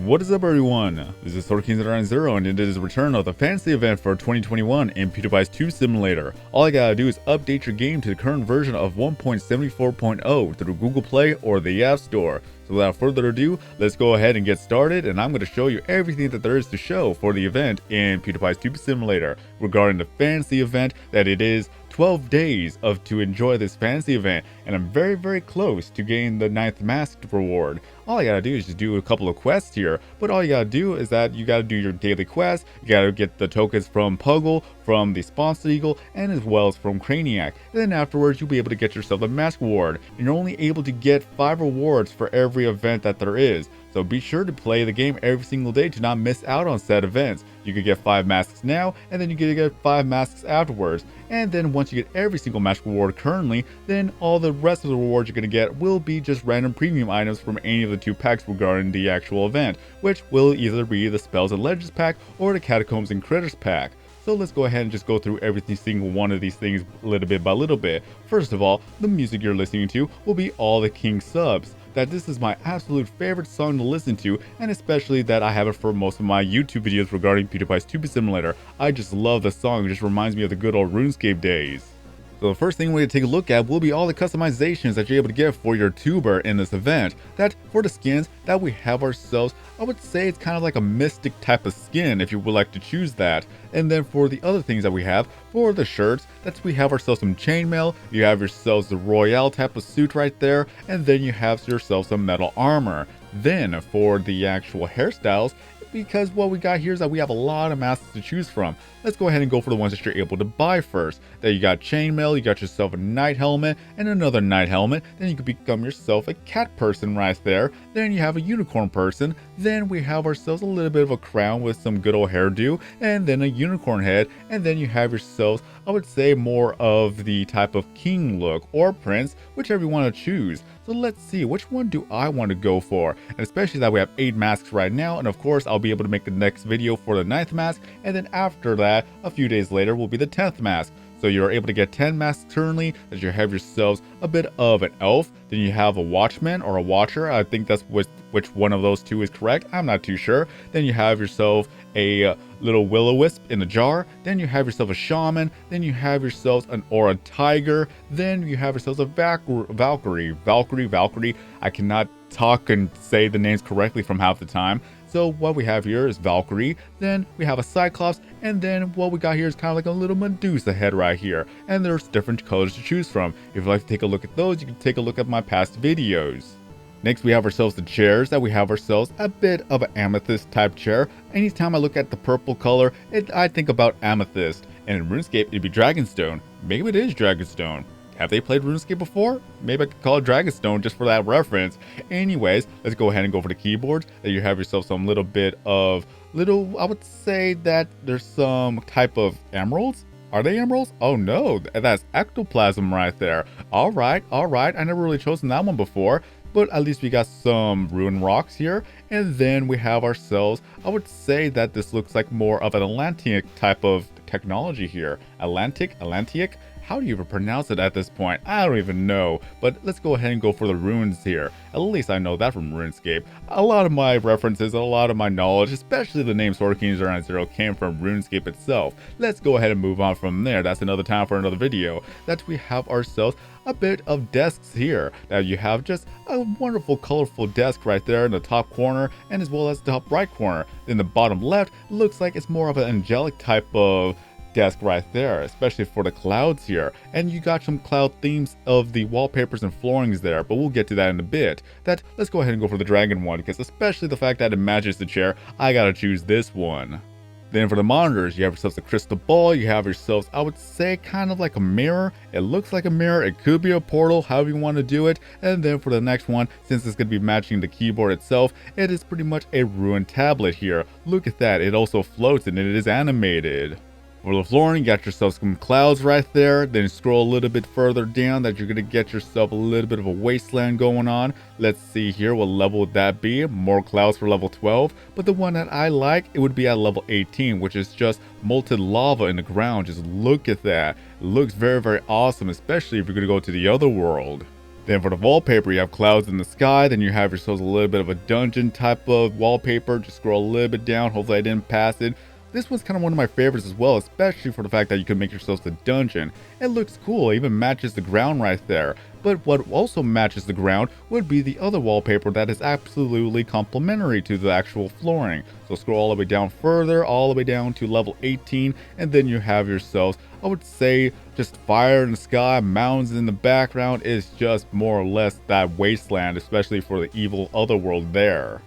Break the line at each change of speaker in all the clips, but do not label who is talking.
What is up, everyone? This is Swordkings0, and it is the return of the fantasy event for 2021 in Pewdiepie's Tube Simulator. All I gotta do is update your game to the current version of 1.74.0 through Google Play or the App Store. So without further ado, let's go ahead and get started, and I'm going to show you everything that there is to show for the event in Pewdiepie's Tube Simulator regarding the fantasy event that it is 12 days to enjoy this fantasy event, and I'm very close to getting the 9th masked reward. All I gotta do is just do a couple of quests here, but all you gotta do is that you gotta do your daily quest, you gotta get the tokens from Puggle, from the Sponsor Eagle, and as well as from Craniac. And then afterwards you'll be able to get yourself the mask reward, and you're only able to get 5 rewards for every event that there is. So be sure to play the game every single day to not miss out on said events. You could get 5 masks now, and then you can get 5 masks afterwards. And then once you get every single mask reward currently, then all the rest of the rewards you're going to get will be just random premium items from any of the 2 packs regarding the actual event, which will either be the Spells and Legends pack or the Catacombs and Critters pack. So let's go ahead and just go through every single one of these things little bit by little bit. First of all, the music you're listening to will be all the King subs. That this is my absolute favorite song to listen to, and especially that I have it for most of my YouTube videos regarding Pewdiepie's Tube Simulator. I just love the song, it just reminds me of the good old RuneScape days. So the first thing we're going to take a look at will be all the customizations that you're able to get for your tuber in this event. That for the skins that we have ourselves, I would say it's kind of like a mystic type of skin if you would like to choose that. And then for the other things that we have, for the shirts, we have ourselves some chainmail, you have yourselves the Royale type of suit right there, and then you have yourself some metal armor. Then for the actual hairstyles, because what we got here is that we have a lot of masks to choose from. Let's go ahead and go for the ones that you're able to buy first. Then you got chainmail, you got yourself a knight helmet and another knight helmet. Then you can become yourself a cat person right there. Then you have a unicorn person. Then we have ourselves a little bit of a crown with some good old hairdo, and then a unicorn head. And then you have yourselves, I would say, more of the type of king look or prince, whichever you want to choose. So let's see, which one do I want to go for? And especially that we have 8 masks right now, and of course I'll be able to make the next video for the 9th mask, and then after that, a few days later, will be the 10th mask. So you're able to get 10 masks currently, that you have yourselves a bit of an elf, then you have a watchman or a watcher. I think that's which one of those two is correct, I'm not too sure. Then you have yourself a little will-o-wisp in a jar, then you have yourself a shaman, then you have yourselves a tiger, then you have yourselves a Valkyrie. I cannot talk and say the names correctly from half the time. So what we have here is Valkyrie, then we have a Cyclops, and then what we got here is kind of like a little Medusa head right here. And there's different colors to choose from. If you'd like to take a look at those, you can take a look at my past videos. Next we have ourselves the chairs, that we have ourselves a bit of an amethyst type chair. Anytime I look at the purple color, I think about amethyst. And in RuneScape it'd be Dragonstone. Maybe it is Dragonstone. Have they played RuneScape before? Maybe I could call it Dragonstone just for that reference. Anyways, let's go ahead and go for the keyboards. That you have yourself some little bit of I would say that there's some type of emeralds. Are they emeralds? Oh no, that's ectoplasm right there. Alright, I never really chosen that one before. But at least we got some rune rocks here. And then we have ourselves, I would say that this looks like more of an Atlantic type of technology here. Atlantic? How do you even pronounce it at this point? I don't even know. But let's go ahead and go for the runes here. At least I know that from RuneScape. A lot of my references, a lot of my knowledge, especially the name Swordkings0 came from RuneScape itself. Let's go ahead and move on from there. That's another time for another video. That we have ourselves a bit of desks here. Now you have just a wonderful colorful desk right there in the top corner, and as well as the top right corner. In the bottom left, looks like it's more of an angelic type of desk right there, especially for the clouds here. And you got some cloud themes of the wallpapers and floorings there, but we'll get to that in a bit. Let's go ahead and go for the dragon one, because especially the fact that it matches the chair, I gotta choose this one. Then for the monitors, you have yourselves a crystal ball, you have yourselves, I would say, kind of like a mirror. It looks like a mirror, it could be a portal, however you want to do it. And then for the next one, since it's going to be matching the keyboard itself, it is pretty much a ruined tablet here. Look at that, it also floats and it is animated. For the flooring, you got yourself some clouds right there. Then scroll a little bit further down that you're going to get yourself a little bit of a wasteland going on. Let's see here, what level would that be? More clouds for level 12. But the one that I like, it would be at level 18, which is just molten lava in the ground. Just look at that. It looks very awesome, especially if you're going to go to the other world. Then for the wallpaper, you have clouds in the sky. Then you have yourselves a little bit of a dungeon type of wallpaper. Just scroll a little bit down. Hopefully I didn't pass it. This one's kind of one of my favorites as well, especially for the fact that you can make yourselves a dungeon. It looks cool, it even matches the ground right there. But what also matches the ground would be the other wallpaper that is absolutely complementary to the actual flooring. So scroll all the way down further, all the way down to level 18, and then you have yourselves, I would say, just fire in the sky, mountains in the background. Is just more or less that wasteland, especially for the evil otherworld there.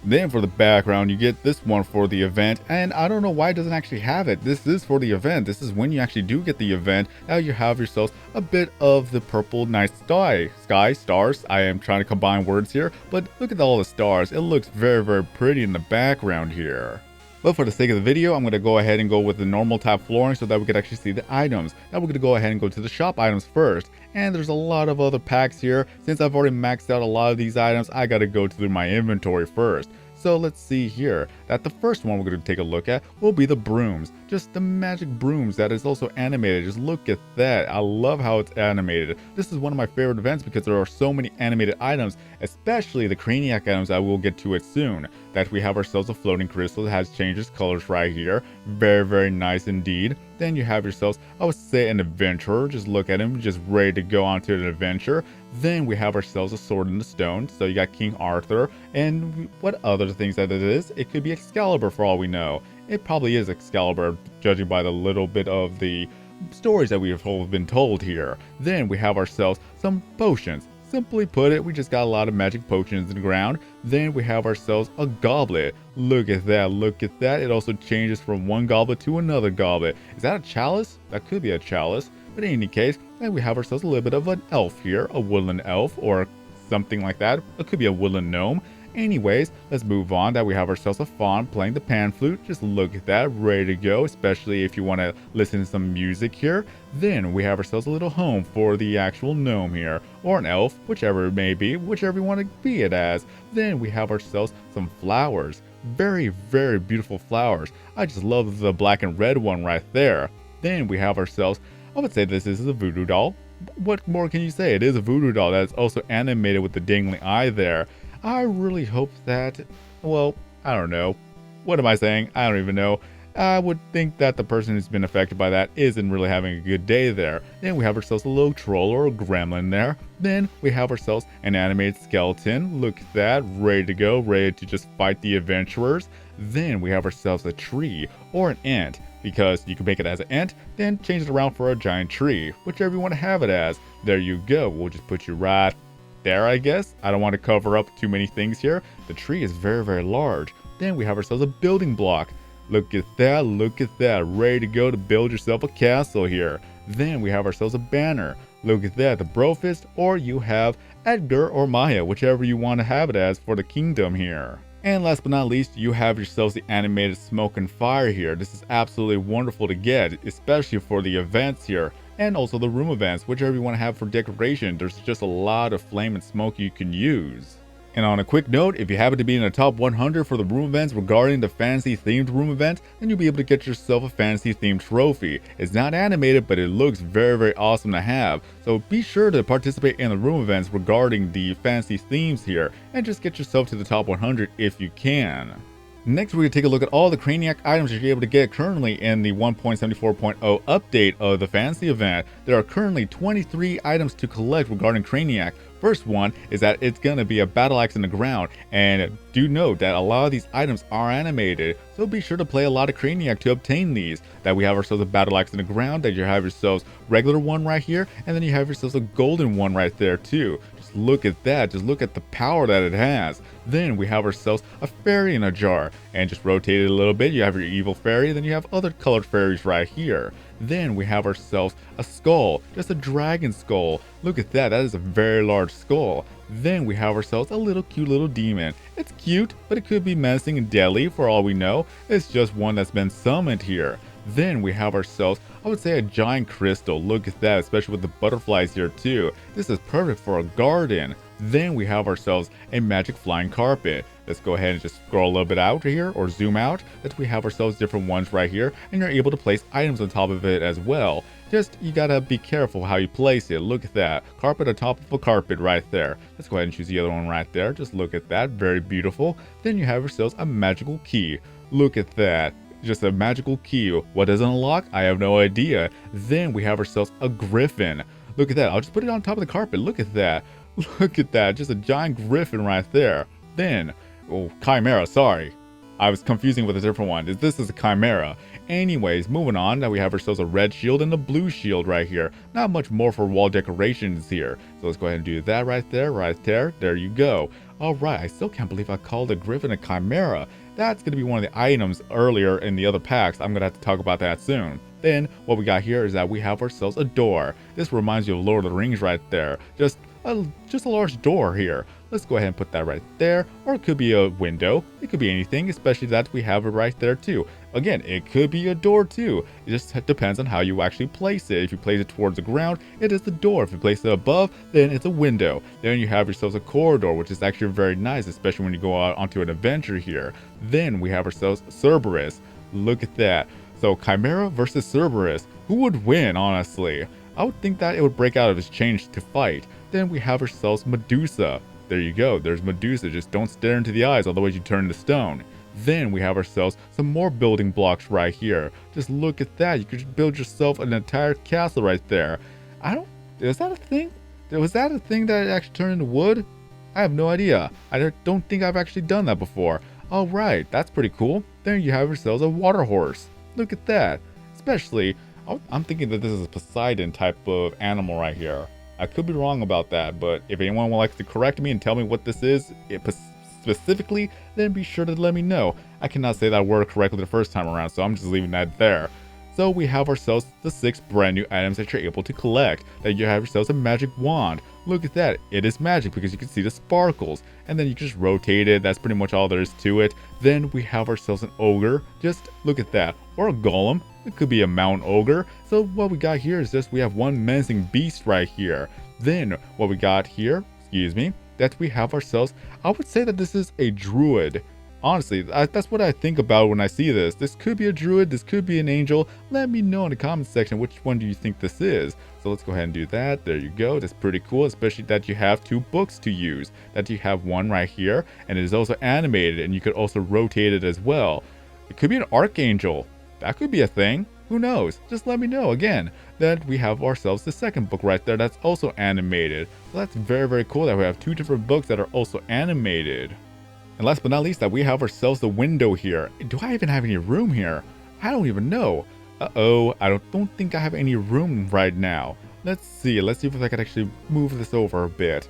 Then for the background, you get this one for the event, and I don't know why it doesn't actually have it. This is for the event. This is when you actually do get the event. Now you have yourselves a bit of the purple night sky, stars. I am trying to combine words here, but look at all the stars. It looks very, very pretty in the background here. But for the sake of the video, I'm going to go ahead and go with the normal type flooring so that we could actually see the items. Now we're going to go ahead and go to the shop items first. And there's a lot of other packs here. Since I've already maxed out a lot of these items, I got to go through my inventory first. So let's see here that the first one we're going to take a look at will be the brooms. Just the magic brooms that is also animated. Just look at that. I love how it's animated. This is one of my favorite events because there are so many animated items, especially the Craniac items. I will get to it soon. That we have ourselves a floating crystal that has changes colors right here. Very, very nice indeed. Then you have yourselves, I would say, an adventurer. Just look at him, just ready to go on to an adventure. Then we have ourselves a sword in the stone. So you got King Arthur, and what other things that it is? It could be Excalibur for all we know. It probably is Excalibur, judging by the little bit of the stories that we have been told here. Then we have ourselves some potions. Simply put it, we just got a lot of magic potions in the ground. Then we have ourselves a goblet. Look at that, look at that. It also changes from one goblet to another goblet. Is that a chalice? That could be a chalice. But in any case, then we have ourselves a little bit of an elf here, a woodland elf or something like that. It could be a woodland gnome. Anyways, let's move on. That we have ourselves a fawn playing the pan flute. Just look at that, ready to go, especially if you want to listen to some music here. Then we have ourselves a little home for the actual gnome here, or an elf, whichever it may be, whichever you want to be it as. Then we have ourselves some flowers. Very, very beautiful flowers. I just love the black and red one right there. Then we have ourselves, I would say this is a voodoo doll. What more can you say? It is a voodoo doll that's also animated with the dangling eye there. I really hope that, well, I don't know. What am I saying? I don't even know. I would think that the person who's been affected by that isn't really having a good day there. Then we have ourselves a little troll or a gremlin there. Then we have ourselves an animated skeleton. Look at that, ready to go, ready to just fight the adventurers. Then we have ourselves a tree or an ant, because you can make it as an ant, then change it around for a giant tree, whichever you want to have it as. There you go. We'll just put you right there, I guess. I don't want to cover up too many things here. The tree is very, very large. Then we have ourselves a building block. Look at that, look at that. Ready to go to build yourself a castle here. Then we have ourselves a banner. Look at that, the Brofist, or you have Edgar or Maya, whichever you want to have it as for the kingdom here. And last but not least, you have yourselves the animated smoke and fire here. This is absolutely wonderful to get, especially for the events here. And also the room events, whichever you want to have for decoration. There's just a lot of flame and smoke you can use. And on a quick note, if you happen to be in the top 100 for the room events regarding the fantasy themed room events, then you'll be able to get yourself a fantasy themed trophy. It's not animated, but it looks very, very awesome to have. So be sure to participate in the room events regarding the fantasy themes here, and just get yourself to the top 100 if you can. Next, we're going to take a look at all the Craniac items you're able to get currently in the 1.74.0 update of the fantasy event. There are currently 23 items to collect regarding Craniac. First one is that it's going to be a battle axe in the ground, and do note that a lot of these items are animated, so be sure to play a lot of Craniac to obtain these. That we have ourselves a battle axe in the ground, that you have yourselves regular one right here, and then you have yourselves a golden one right there too. Just look at that, just look at the power that it has. Then we have ourselves a fairy in a jar, and just rotate it a little bit, you have your evil fairy, then you have other colored fairies right here. Then we have ourselves a skull, just a dragon skull. Look at that, that is a very large skull. Then we have ourselves a little cute little demon. It's cute, but it could be menacing and deadly for all we know. It's just one that's been summoned here. Then we have ourselves, I would say, a giant crystal. Look at that, especially with the butterflies here too. This is perfect for a garden. Then we have ourselves a magic flying carpet. Let's go ahead and just scroll a little bit out here or zoom out. That we have ourselves different ones right here, and you're able to place items on top of it as well. Just, you gotta be careful how you place it. Look at that. Carpet on top of a carpet right there. Let's go ahead and choose the other one right there. Just look at that. Very beautiful. Then you have yourselves a magical key. Look at that. Just a magical key. What does it unlock? I have no idea. Then we have ourselves a Griffin. Look at that. I'll just put it on top of the carpet. Look at that. Look at that. Just a giant Griffin right there. Then, oh, Chimera, sorry. I was confusing with a different one. This is a Chimera. Anyways, moving on. Now we have ourselves a red shield and a blue shield right here. Not much more for wall decorations here. So let's go ahead and do that right there, right there. There you go. Alright, I still can't believe I called a Griffin a Chimera. That's going to be one of the items earlier in the other packs. I'm going to have to talk about that soon. Then, what we got here is that we have ourselves a door. This reminds you of Lord of the Rings right there. Just a large door here. Let's go ahead and put that right there. Or it could be a window. It could be anything, especially that we have it right there too. Again, it could be a door too. It just depends on how you actually place it. If you place it towards the ground, it is the door. If you place it above, then it's a window. Then you have yourselves a corridor, which is actually very nice, especially when you go out onto an adventure here. Then we have ourselves Cerberus. Look at that. So Chimera versus Cerberus. Who would win, honestly? I would think that it would break out of its change to fight. Then we have ourselves Medusa. There you go. There's Medusa. Just don't stare into the eyes, otherwise you turn to stone. Then we have ourselves some more building blocks right here. Just look at that. You could build yourself an entire castle right there. Is that a thing? Was that a thing that actually turned into wood? I have no idea. I don't think I've actually done that before. Alright, that's pretty cool. There you have yourselves a water horse. Look at that. Especially, I'm thinking that this is a Poseidon type of animal right here. I could be wrong about that, but if anyone would like to correct me and tell me what this is specifically, then be sure to let me know. I cannot say that word correctly the first time around, so I'm just leaving that there. So we have ourselves the 6 brand new items that you're able to collect. That you have yourselves a magic wand. Look at that. It is magic because you can see the sparkles. And then you just rotate it. That's pretty much all there is to it. Then we have ourselves an ogre. Just look at that. Or a golem. It could be a mountain ogre. So what we got here is just we have one menacing beast right here. Then what we got here, that we have ourselves, I would say that this is a druid. Honestly, that's what I think about when I see this. This could be a druid, this could be an angel. Let me know in the comment section which one do you think this is. So let's go ahead and do that. There you go. That's pretty cool, especially that you have 2 books to use. That you have one right here, and it is also animated, and you could also rotate it as well. It could be an archangel. That could be a thing. Who knows? Just let me know. Again, that we have ourselves the second book right there that's also animated. So that's very, very cool that we have 2 different books that are also animated. And last but not least, that we have ourselves the window here. Do I even have any room here? I don't even know. Uh-oh, I don't think I have any room right now. Let's see if I can actually move this over a bit.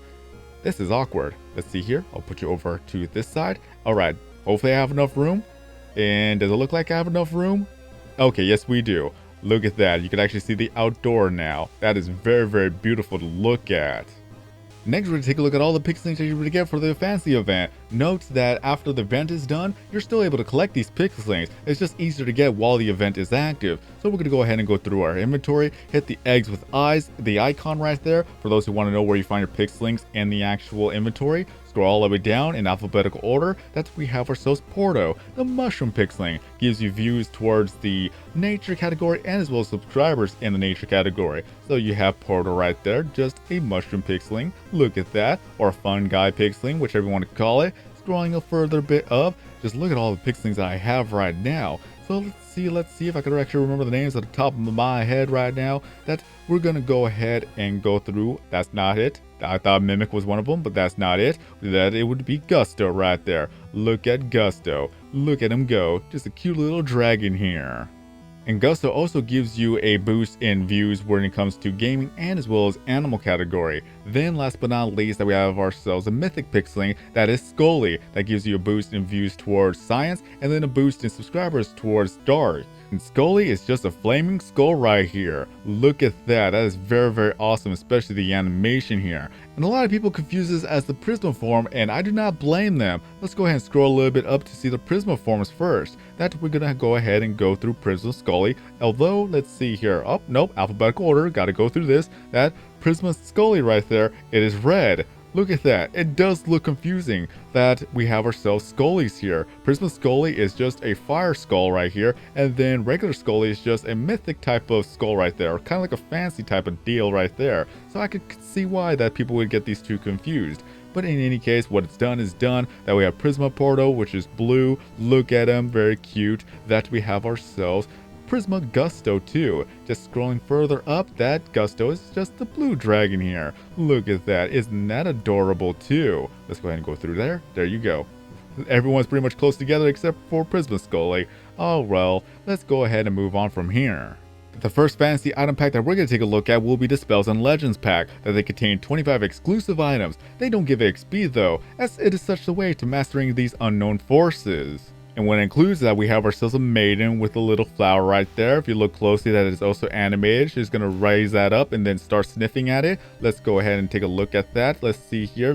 This is awkward. Let's see here. I'll put you over to this side. All right, hopefully I have enough room. And does it look like I have enough room? Okay, yes we do. Look at that. You can actually see the outdoor now. That is very, very beautiful to look at. Next, we're going to take a look at all the pixelings that you're going to get for the fancy event. Note that after the event is done, you're still able to collect these pixelings. It's just easier to get while the event is active. So we're going to go ahead and go through our inventory, hit the eggs with eyes, the icon right there, for those who want to know where you find your pixelings in the actual inventory. Scroll all the way down in alphabetical order. That's we have ourselves Porto, the mushroom pixeling. Gives you views towards the nature category and as well as subscribers in the nature category. So you have Porto right there, just a mushroom pixeling. Look at that, or a fun guy pixeling, whichever you want to call it. Scrolling a further bit up, just look at all the pixelings that I have right now. So let's see if I can actually remember the names at the top of my head right now. That we're gonna go ahead and go through. That's not it. I thought Mimic was one of them, but that's not it. That it would be Gusto right there. Look at Gusto. Look at him go. Just a cute little dragon here. And Gusto also gives you a boost in views when it comes to gaming and as well as animal category. Then last but not least, that we have ourselves a mythic pixeling that is Scully, that gives you a boost in views towards science and then a boost in subscribers towards dark. And Scully is just a flaming skull right here. Look at that. That is very, very awesome, especially the animation here. And a lot of people confuse this as the Prisma form, and I do not blame them. Let's go ahead and scroll a little bit up to see the Prisma forms first. That we're gonna go ahead and go through Prisma Scully. Although, let's see here. Oh, nope, alphabetical order. Gotta go through this. That Prisma Scully right there, it is red. Look at that. It does look confusing that we have ourselves Scullies here. Prisma Scully is just a fire skull right here, and then regular Scully is just a mythic type of skull right there, kind of like a fancy type of deal right there. So I could see why that people would get these two confused. But in any case, what it's done is done. That we have Prisma Portal, which is blue. Look at him, very cute. That we have ourselves Prisma Gusto too. Just scrolling further up, that Gusto is just the blue dragon here. Look at that. Isn't that adorable too? Let's go ahead and go through there. There you go. Everyone's pretty much close together except for Prisma Scully. Oh well, let's go ahead and move on from here. The first fantasy item pack that we're going to take a look at will be the Spells and Legends pack, that they contain 25 exclusive items. They don't give XP though, as it is such a way to mastering these unknown forces. And what it includes that we have ourselves a maiden with a little flower right there. If you look closely, that is also animated. She's going to raise that up and then start sniffing at it. Let's go ahead and take a look at that. Let's see here.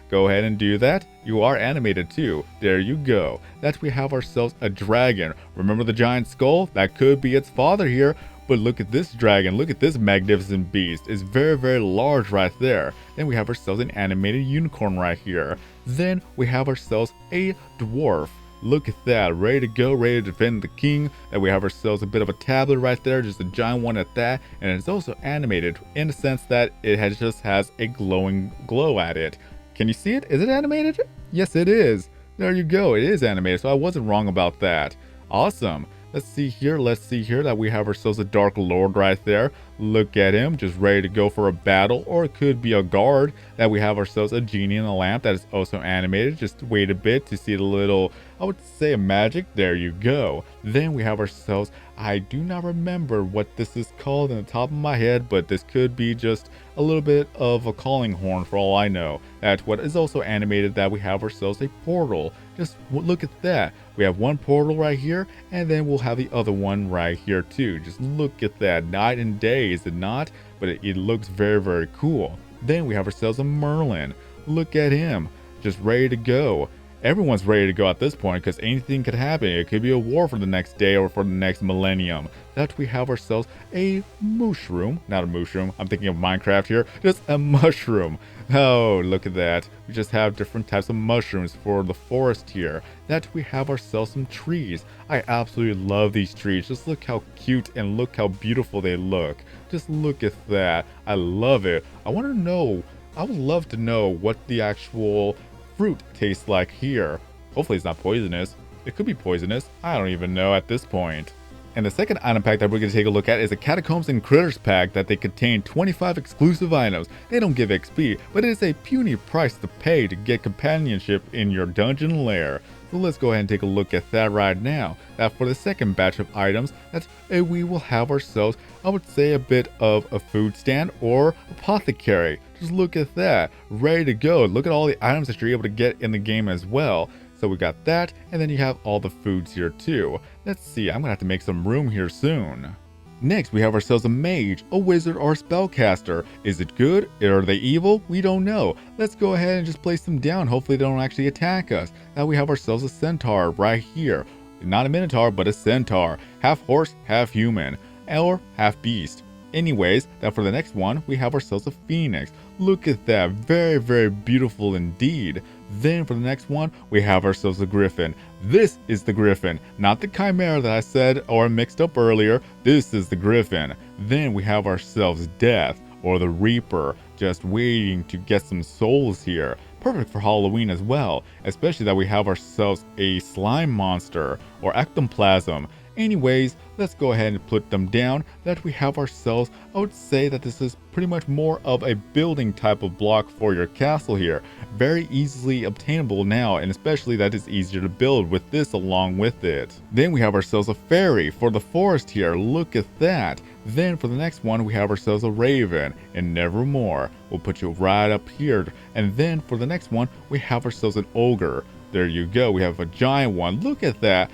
Go ahead and do that. You are animated too. There you go. That we have ourselves a dragon. Remember the giant skull? That could be its father here. But look at this dragon. Look at this magnificent beast. It's very, very large right there. Then we have ourselves an animated unicorn right here. Then we have ourselves a dwarf. Look at that, ready to go, ready to defend the king. And we have ourselves a bit of a tablet right there, just a giant one at that. And it's also animated in the sense that it just has a glowing glow at it. Can you see it? Is it animated? Yes, it is. There you go, it is animated, so I wasn't wrong about that. Awesome. Let's see here that we have ourselves a Dark Lord right there. Look at him, just ready to go for a battle, or it could be a guard. That we have ourselves a genie in a lamp that is also animated. Just wait a bit to see the little, I would say, a magic. There you go. Then we have ourselves, I do not remember what this is called in the top of my head, but this could be just a little bit of a calling horn for all I know. That's what is also animated, that we have ourselves a portal. Just look at that. We have one portal right here, and then we'll have the other one right here too. Just look at that. Night and day, is it not? But it looks very, very cool. Then we have ourselves a Merlin. Look at him. Just ready to go. Everyone's ready to go at this point because anything could happen. It could be a war for the next day or for the next millennium. That we have ourselves a mushroom. Not a mushroom. I'm thinking of Minecraft here. Just a mushroom. Oh, look at that. We just have different types of mushrooms for the forest here. That we have ourselves some trees. I absolutely love these trees. Just look how cute and look how beautiful they look. Just look at that. I love it. I want to know. I would love to know what the actual fruit tastes like here. Hopefully it's not poisonous. It could be poisonous. I don't even know at this point. And the second item pack that we're going to take a look at is a Catacombs and Critters pack, that they contain 25 exclusive items. They don't give XP, but it is a puny price to pay to get companionship in your dungeon lair. So let's go ahead and take a look at that right now. That for the second batch of items, that we will have ourselves, I would say, a bit of a food stand or apothecary. Just look at that, ready to go. Look at all the items that you're able to get in the game as well. So we got that, and then you have all the foods here too. Let's see, I'm gonna have to make some room here soon. Next, we have ourselves a mage, a wizard, or a spellcaster. Is it good? Are they evil? We don't know. Let's go ahead and just place them down. Hopefully they don't actually attack us. Now we have ourselves a centaur right here. Not a minotaur, but a centaur. Half horse, half human, or half beast. Anyways, that for the next one, we have ourselves a phoenix. Look at that, very, very beautiful indeed. Then for the next one, we have ourselves a griffin. This is the griffin, not the chimera that I said or mixed up earlier. This is the griffin. Then we have ourselves death, or the reaper, just waiting to get some souls here. Perfect for Halloween as well, especially that we have ourselves a slime monster, or ectoplasm. Anyways, let's go ahead and put them down. That we have ourselves, I would say that this is pretty much more of a building type of block for your castle here. Very easily obtainable now, and especially that it's easier to build with this along with it. Then we have ourselves a fairy for the forest here. Look at that. Then for the next one, we have ourselves a raven, and nevermore. We'll put you right up here. And then for the next one, we have ourselves an ogre. There you go. We have a giant one. Look at that.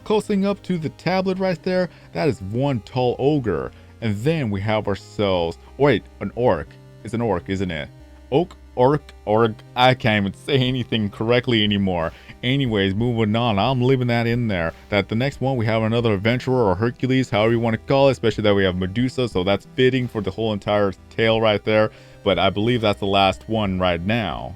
Closing up to the tablet right there, that is one tall ogre. And then we have ourselves, wait, an orc. It's an orc, isn't it? Orc. I can't even say anything correctly anymore. Anyways, moving on, I'm leaving that in there. That the next one, we have another adventurer or Hercules, however you want to call it, especially that we have Medusa, so that's fitting for the whole entire tale right there. but I believe that's the last one right now.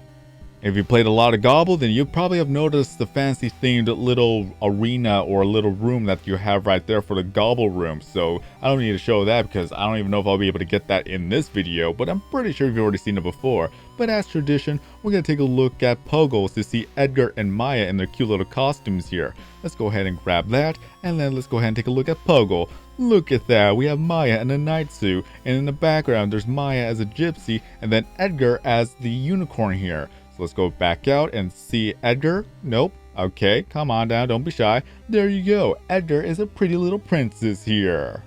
If you played a lot of Gobble, then you probably have noticed the fancy themed little arena or little room that you have right there for the Gobble room. So I don't need to show that because I don't even know if I'll be able to get that in this video, but I'm pretty sure you've already seen it before. But as tradition, we're going to take a look at Poggles to see Edgar and Maya in their cute little costumes here. Let's go ahead and grab that, and then let's go ahead and take a look at Poggle. Look at that, we have Maya in a night suit, and in the background there's Maya as a gypsy, and then Edgar as the unicorn here. So let's go back out and see Edgar. Nope. Okay, come on down, don't be shy. There you go, Edgar is a pretty little princess here.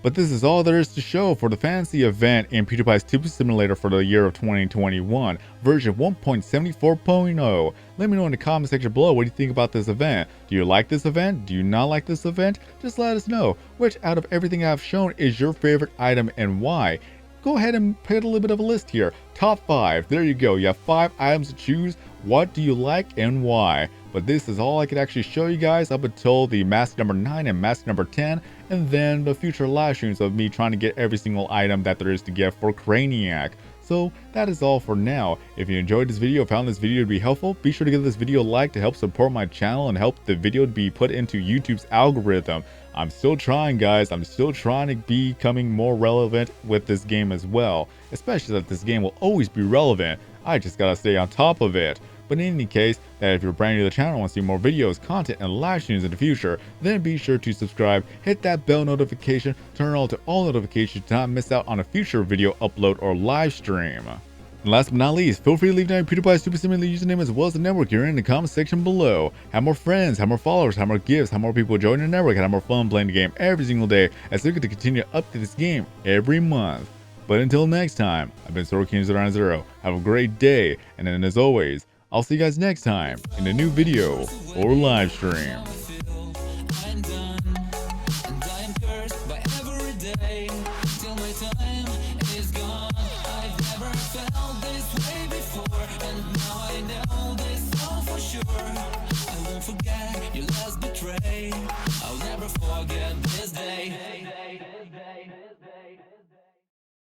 But this is all there is to show for the fantasy event in Pewdiepie's Tube Simulator for the year of 2021, version 1.74.0. Let me know in the comment section below what you think about this event. Do you like this event? Do you not like this event? Just let us know. Which out of everything I've shown is your favorite item and why? Go ahead and put a little bit of a list here. Top 5. There you go. You have 5 items to choose. What do you like and why? But this is all I could actually show you guys up until the mask number 9 and mask number 10. And then the future live streams of me trying to get every single item that there is to get for Craniac. So that is all for now. If you enjoyed this video, found this video to be helpful, be sure to give this video a like to help support my channel and help the video to be put into YouTube's algorithm. I'm still trying, guys. I'm still trying to be becoming more relevant with this game as well. Especially that this game will always be relevant. I just gotta stay on top of it. But in any case, that if you're brand new to the channel and want to see more videos, content, and live streams in the future, then be sure to subscribe, hit that bell notification, turn on to all notifications to not miss out on a future video upload or live stream. And last but not least, feel free to leave down your Pewdiepie Super Simulator username as well as the network you're in the comment section below. Have more friends, have more followers, have more gifts, have more people join your network, and have more fun playing the game every single day as they get to continue to update this game every month. But until next time, I've been SorkinZero. Have a great day, and then as always, I'll see you guys next time in a new video or live stream.
I won't forget your last betray. I'll never forget.